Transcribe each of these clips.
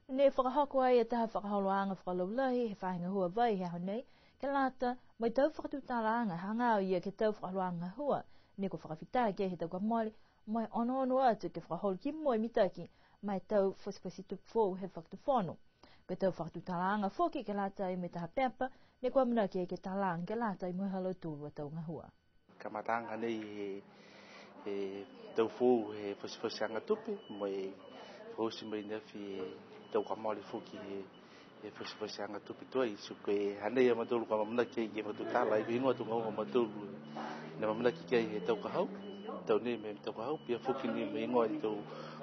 Ne whakahako ai e taha whakaholoanga whakalolahi he whahinga hua vai hea honei, ke lata mai tau whakatutalanga hangau ia ke tau whakaholoanga hua, ne ko whakawhitaa ke he tau ka mole, mai ono atu ke whakaholo ki moe mitaki, mai tau whasipasi tupu fōu he whakatufono. Ke tau whakatutalanga whoki ke lata i me taha pepa, ne kua mana ke talanga ke lata i moe halo tūrua tau ngahua. Kamatanga nei he tau fōu he whasipasi anga tupi, mai whausi mai nefi tau ka mole whoki he whasipasi anga tupi toi, so ke hanei a matulu ka mamana ke matutala, i ingoa tu ngau matulu, na mamana ke he tau ka hau, tau ne me tau ka hau, pia whoki ni me ingoa i tau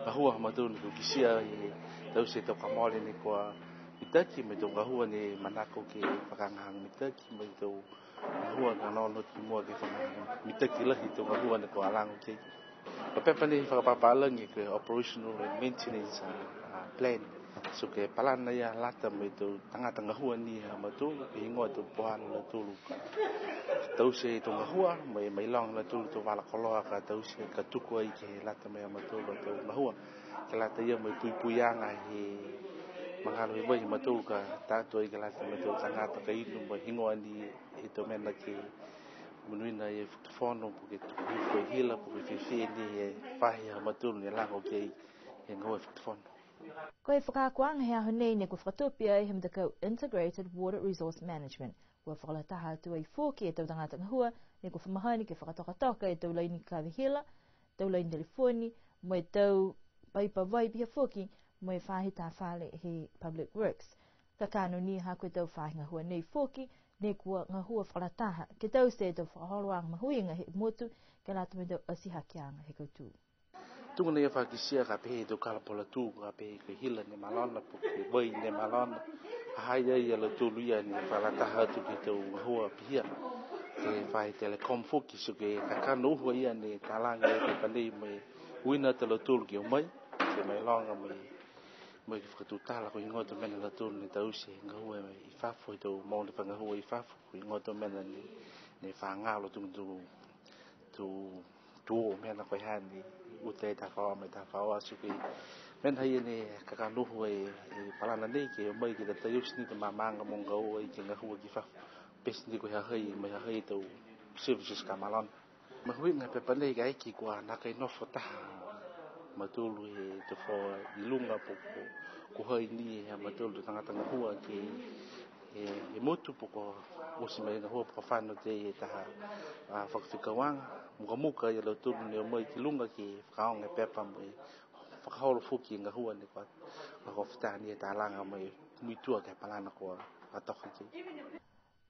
ngahua matulu ni kukisia he tau se tau ka mole ni kua mitaki, me tau ngahua ni manako ke whakangahang mitaki, me tau ngahua ka nono ki mua ke whakangahang mitaki lahi tau ngahua ni kua alango ke. Papepa ni whakapapalangi ke operational and maintenance plan, so ke palana ia lata me tau tangata ngahua ni ha matulu, ke ingoa tau pohana na tulu ka tau se tau ngahua, mai long na tulu tau wala koloa ka tau se ka tuku ai ke lata me matulu tau ngahua, ke lata ia mai puipuianga he mangalo i mai matulu ka tātua i ke lata me tau tangata ka inu mai ingoa ni he tau mena ke Menuina e whakawhono po ke tuku koe hila po ke whiwhi ni e whahi ha matulu ni lango ke e ngau e whakawhono. Koe whakakuanga hea honei ne ko whakatopia i himtakau Integrated Water Resource Management. Kua whakalataha atu ai whoki e tau tangata ngahua, ne ko whamahani ke whakatokatoka e tau laini kawihila, tau laini telefoni, mai tau paipa vai pia whoki, mai whahi tā whale he Public Works. Ka kano ni ha koe tau whahi ngahua nei whoki, ne kua ngahua whakalataha, ke tau se tau whakaholoanga mahuinga he motu, ke lata me tau asihakianga he koutu. Tunga nei whakisia ka pehe tau kalapola tū, ka pehe koe hila ne malona, po ke wai ne malona, ahai ai ala tūlu ia ne whakalataha atu ke tau ngahua pihia, ke whahi telekom whoki, so ke kakano uhua ia ne tālanga e te panei mai uina tala tūlu ki o mai, ke mai longa mai ke whakatutala ko ingoa tau mena la tūlu ne tau se ngahua i whafo i tau maune whangahua i whafo, ko ingoa tau mena ne whangalo tu mena koe hani ute e tawhawa me tawhawa suki mena hia ne kakanuhu e palana nei ke o mai ki ta taius ni te mamanga monga o e ke ngahua ki whafo pes ni koe hahai mai hahai tau services ka malon mahui nga pepa nei ka eki kua nakai nofo taha matulu e te whaua i lunga poko ko hai ni e matulu te tangata ngahua ke e motu poko osi mai ngahua poko whano te e taha whakawhikawanga muka i lau tulu ne o mai ki lunga ki whakaonga pepa mai whakaholo whuki ngahua ne kwa whakawhitani e tālanga mai muitua ke palana kua atoki ki.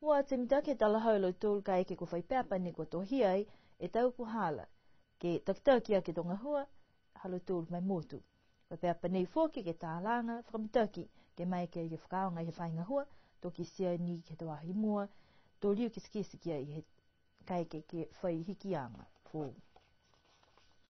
Ua te mitake tala hau lau tulu ka eke ko whai pepa ne kua tohi ai e tau puhala ke takitaki a ke tonga hua halo tūru mai motu. Ka peapa nei whoki ke tālanga whakamitaki ke mai ke whakaonga i he whainga hua, tō ki sia ni ke te wahi mua, tō liu ke skisi ki ai he kai ke whai hikianga.